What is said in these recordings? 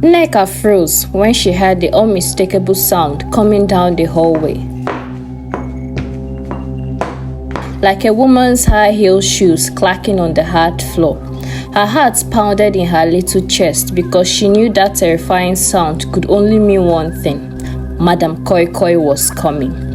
Nneka froze when she heard the unmistakable sound coming down the hallway. Like a woman's high-heel shoes clacking on the hard floor. Her heart pounded in her little chest because she knew that terrifying sound could only mean one thing. Madam Koi Koi was coming.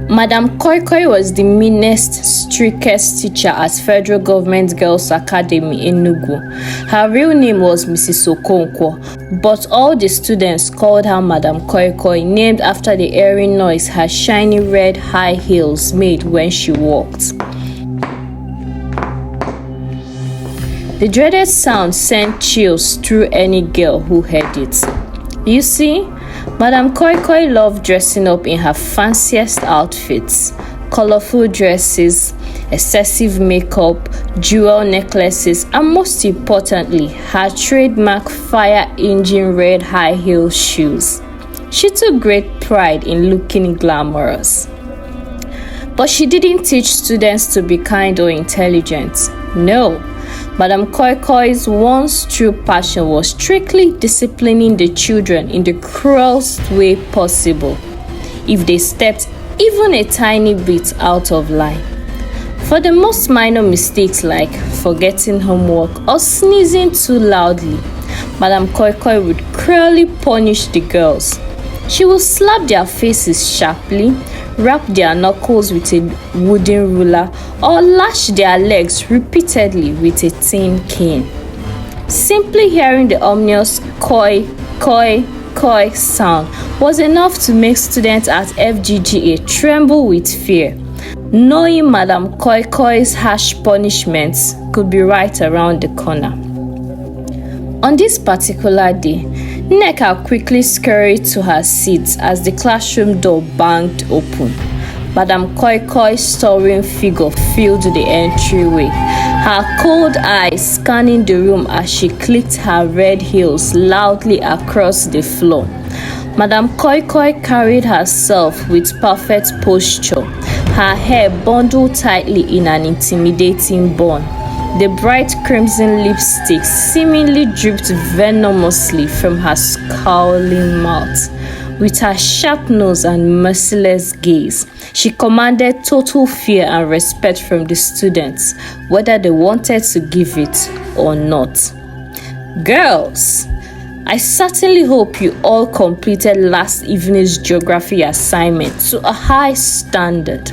Madam Koi Koi was the meanest, strictest teacher at Federal Government Girls Academy in Enugu. Her real name was Mrs. Okonkwo, but all the students called her Madam Koi Koi, named after the eerie noise her shiny red high heels made when she walked. The dreaded sound sent chills through any girl who heard it. You see, Madam Koi Koi loved dressing up in her fanciest outfits, colorful dresses, excessive makeup, jewel necklaces, and most importantly, her trademark fire engine red high heel shoes. She took great pride in looking glamorous. But she didn't teach students to be kind or intelligent. No. Madam Koi Koi's once true passion was strictly disciplining the children in the cruelest way possible if they stepped even a tiny bit out of line. For the most minor mistakes like forgetting homework or sneezing too loudly, Madam Koi Koi would cruelly punish the girls. She would slap their faces sharply, rap their knuckles with a wooden ruler, or lash their legs repeatedly with a tin cane. Simply hearing the ominous koi, koi, koi sound was enough to make students at FGGA tremble with fear, knowing Madam Koi Koi's harsh punishments could be right around the corner. On this particular day, Nneka quickly scurried to her seat as the classroom door banged open. Madam Koi Koi's towering figure filled the entryway, her cold eyes scanning the room as she clicked her red heels loudly across the floor. Madam Koi Koi carried herself with perfect posture, her hair bundled tightly in an intimidating bun. The bright crimson lipstick seemingly dripped venomously from her scowling mouth. With her sharp nose and merciless gaze, she commanded total fear and respect from the students, whether they wanted to give it or not. Girls, I certainly hope you all completed last evening's geography assignment to a high standard.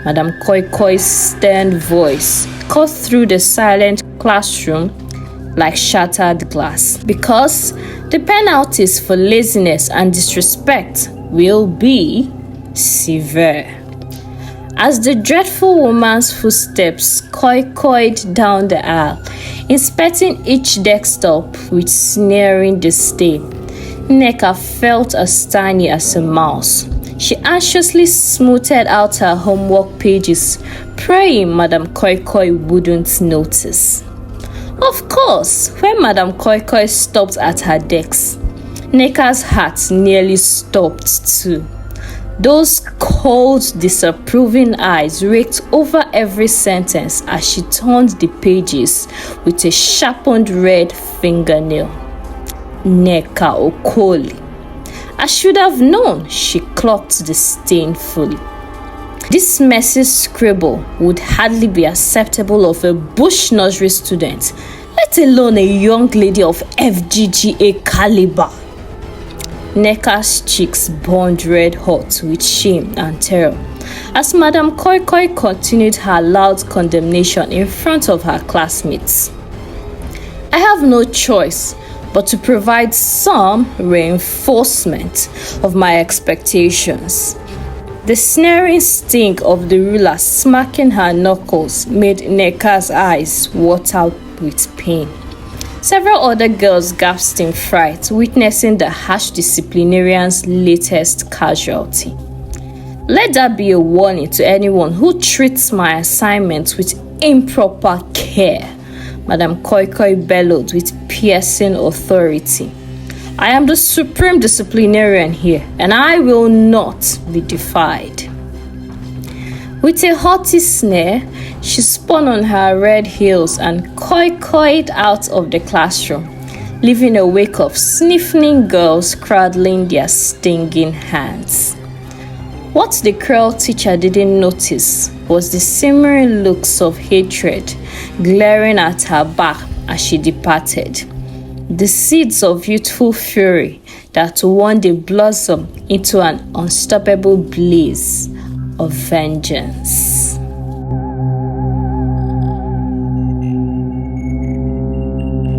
Madam Koi Koi's stern voice cut through the silent classroom like shattered glass, because the penalties for laziness and disrespect will be severe. As the dreadful woman's footsteps coy-coyed down the aisle, inspecting each desktop with sneering disdain, Nneka felt as tiny as a mouse. She anxiously smoothed out her homework pages, praying Madam Koi Koi wouldn't notice. Of course, when Madam Koi Koi stopped at her desk, Nneka's heart nearly stopped too. Those cold, disapproving eyes raked over every sentence as she turned the pages with a sharpened red fingernail. Nneka Okoli. I should have known, she clocked disdainfully. This messy scribble would hardly be acceptable of a bush nursery student, let alone a young lady of FGGA caliber. Nneka's cheeks burned red hot with shame and terror as Madam Koi Koi continued her loud condemnation in front of her classmates. I have no choice but to provide some reinforcement of my expectations. The snaring sting of the ruler smacking her knuckles made Nneka's eyes water with pain. Several other girls gasped in fright, witnessing the harsh disciplinarian's latest casualty. Let that be a warning to anyone who treats my assignments with improper care, Madam Koi Koi bellowed with piercing authority. I am the supreme disciplinarian here, and I will not be defied. With a haughty sneer, she spun on her red heels and koi-koied out of the classroom, leaving a wake of sniffling girls cradling their stinging hands. What the cruel teacher didn't notice was the simmering looks of hatred glaring at her back as she departed, the seeds of youthful fury that one day blossomed into an unstoppable blaze of vengeance.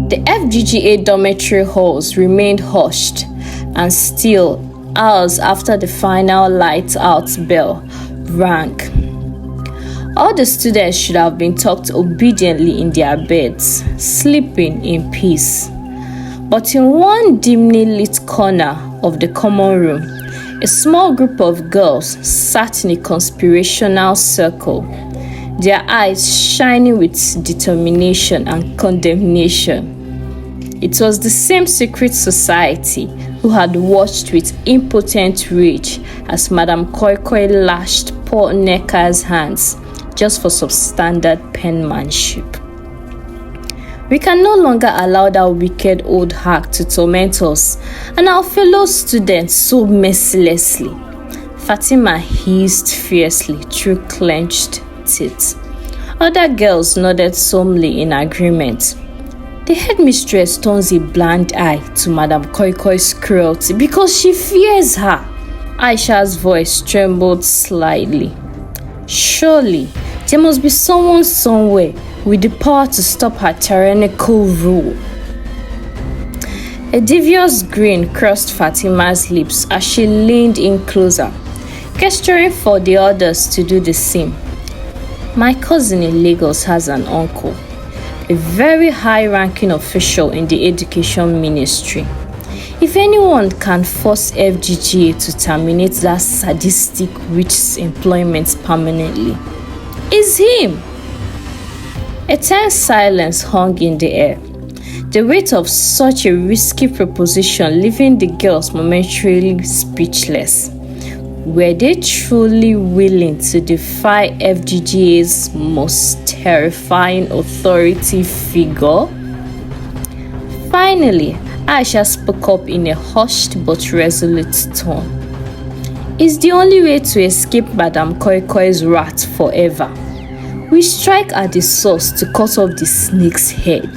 The FGGA dormitory halls remained hushed and still hours after the final lights out bell rang. All the students should have been tucked obediently in their beds, sleeping in peace. But in one dimly lit corner of the common room, a small group of girls sat in a conspirational circle, their eyes shining with determination and condemnation. It was the same secret society who had watched with impotent rage as Madame Koi Koi lashed poor Neka's hands just for substandard penmanship. We can no longer allow that wicked old hag to torment us and our fellow students so mercilessly. Fatima hissed fiercely through clenched teeth. Other girls nodded solemnly in agreement. The headmistress turns a blind eye to Madame Koi Koi's cruelty because she fears her. Aisha's voice trembled slightly. Surely, there must be someone somewhere with the power to stop her tyrannical rule. A devious grin crossed Fatima's lips as she leaned in closer, gesturing for the others to do the same. My cousin in Lagos has an uncle, a very high-ranking official in the education ministry. If anyone can force FGGA to terminate that sadistic witch's employment permanently, it's him. A tense silence hung in the air, the weight of such a risky proposition leaving the girls momentarily speechless. Were they truly willing to defy FGGA's most terrifying authority figure? Finally, Aisha spoke up in a hushed but resolute tone. It's the only way to escape Madame Koi Koi's wrath forever. We strike at the source to cut off the snake's head.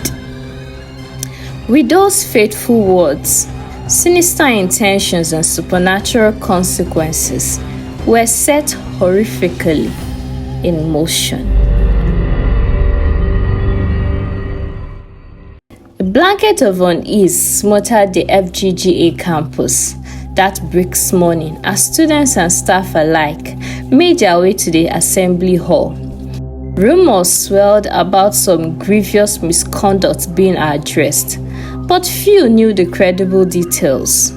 With those fateful words, sinister intentions and supernatural consequences were set horrifically in motion. A blanket of unease smothered the FGGA campus that brisk morning as students and staff alike made their way to the assembly hall. Rumors swirled about some grievous misconduct being addressed, but few knew the credible details.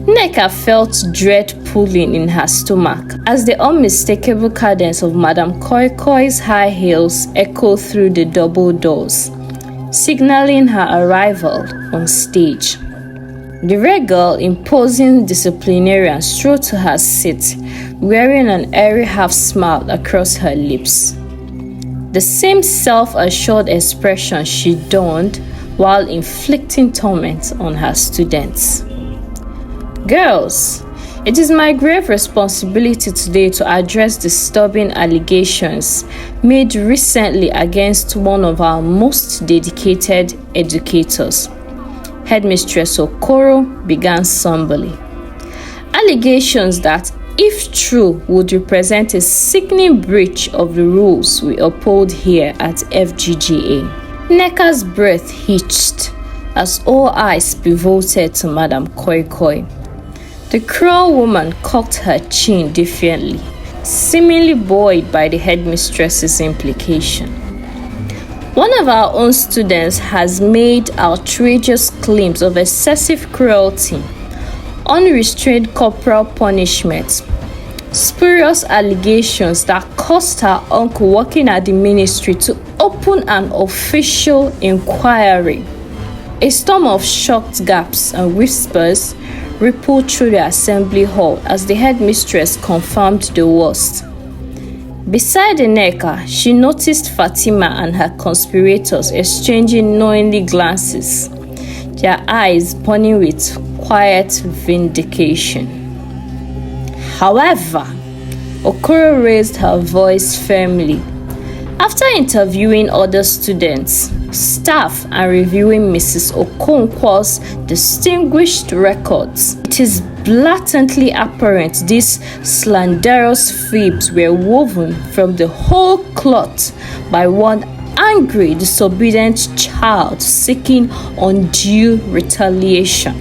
Neka felt dread pulling in her stomach as the unmistakable cadence of Madame Koi Koi's high heels echoed through the double doors, signaling her arrival on stage. The regal, imposing disciplinarian strode to her seat, wearing an airy half-smile across her lips. The same self-assured expression she donned while inflicting torment on her students. Girls, it is my grave responsibility today to address disturbing allegations made recently against one of our most dedicated educators. Headmistress Okoro began somberly. Allegations that, if true, would represent a sickening breach of the rules we uphold here at FGGA. Neka's breath hitched as all eyes pivoted to Madame Koi Koi. The cruel woman cocked her chin defiantly, seemingly buoyed by the headmistress's implication. One of our own students has made outrageous claims of excessive cruelty, unrestrained corporal punishment, spurious allegations that caused her uncle working at the ministry to open an official inquiry. A storm of shocked gasps and whispers rippled through the assembly hall as the headmistress confirmed the worst. Beside Neka, she noticed Fatima and her conspirators exchanging knowingly glances. their eyes burning with quiet vindication. However, Okoro raised her voice firmly. After interviewing other students, staff, and reviewing Mrs. Okonkwo's distinguished records, it is blatantly apparent these slanderous fibs were woven from the whole cloth by one angry, disobedient child seeking undue retaliation.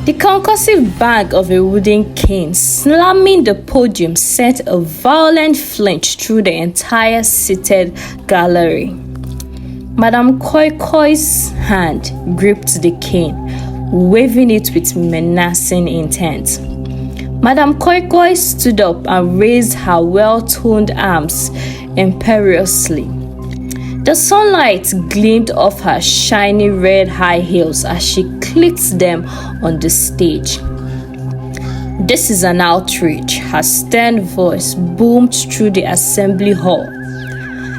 The concussive bang of a wooden cane slamming the podium sent a violent flinch through the entire seated gallery. Madame Koi Koi's hand gripped the cane, waving it with menacing intent. Madame Koi Koi stood up and raised her well-toned arms imperiously. The sunlight gleamed off her shiny red high heels as she clicked them on the stage. "This is an outrage," her stern voice boomed through the assembly hall.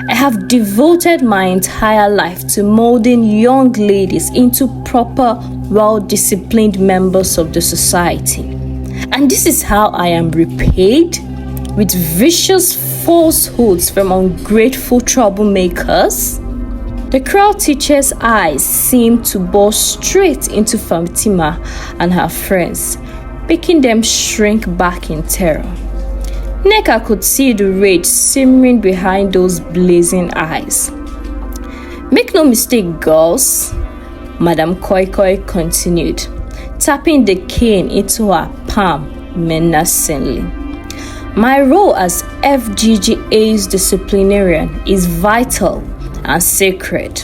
"I have devoted my entire life to molding young ladies into proper, well-disciplined members of the society. And this is how I am repaid? With vicious falsehoods from ungrateful troublemakers?" The crowd teacher's eyes seemed to bore straight into Fatima and her friends, making them shrink back in terror. Nneka could see the rage simmering behind those blazing eyes. "Make no mistake, girls," Madame Koi Koi continued, tapping the cane into her palm menacingly. "My role as FGGA's disciplinarian is vital and sacred.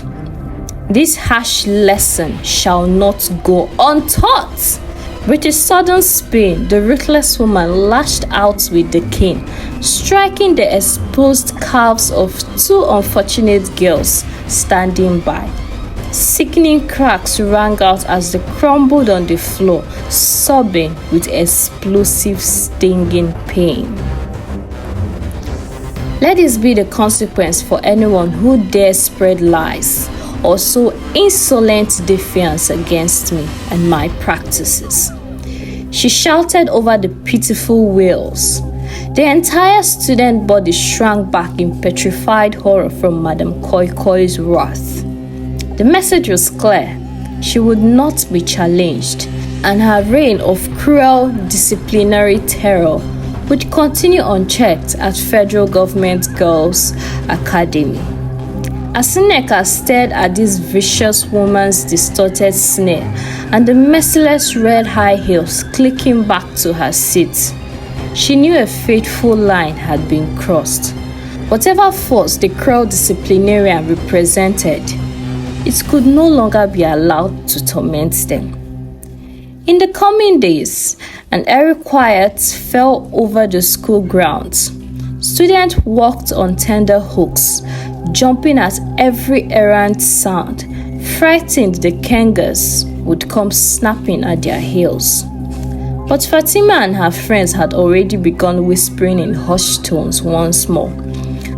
This harsh lesson shall not go untaught." With a sudden spin, the ruthless woman lashed out with the cane, striking the exposed calves of two unfortunate girls standing by. Sickening cracks rang out as they crumbled on the floor, sobbing with explosive, stinging pain. Let this be the consequence for anyone who dares spread lies or sow insolent defiance against me and my practices, she shouted over the pitiful wails. The entire student body shrank back in petrified horror from Madame Koi Koi's wrath. The message was clear. She would not be challenged, and her reign of cruel disciplinary terror would continue unchecked at Federal Government Girls Academy. As Nneka stared at this vicious woman's distorted sneer and the merciless red high heels clicking back to her seat, she knew a fateful line had been crossed. Whatever force the cruel disciplinarian represented, it could no longer be allowed to torment them. In the coming days, an eerie quiet fell over the school grounds. Students walked on tender hooks, jumping at every errant sound, frightened the kangas would come snapping at their heels. But Fatima and her friends had already begun whispering in hushed tones once more,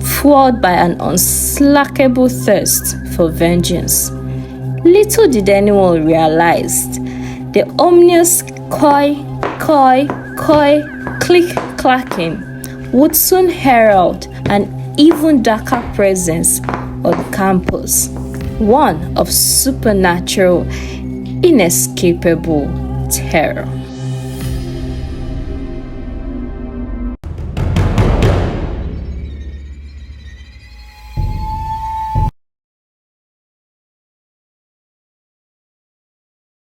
fueled by an unslackable thirst for vengeance. Little did anyone realize the ominous koi, koi, koi, click-clacking would soon herald an even darker presence on campus, one of supernatural, inescapable terror.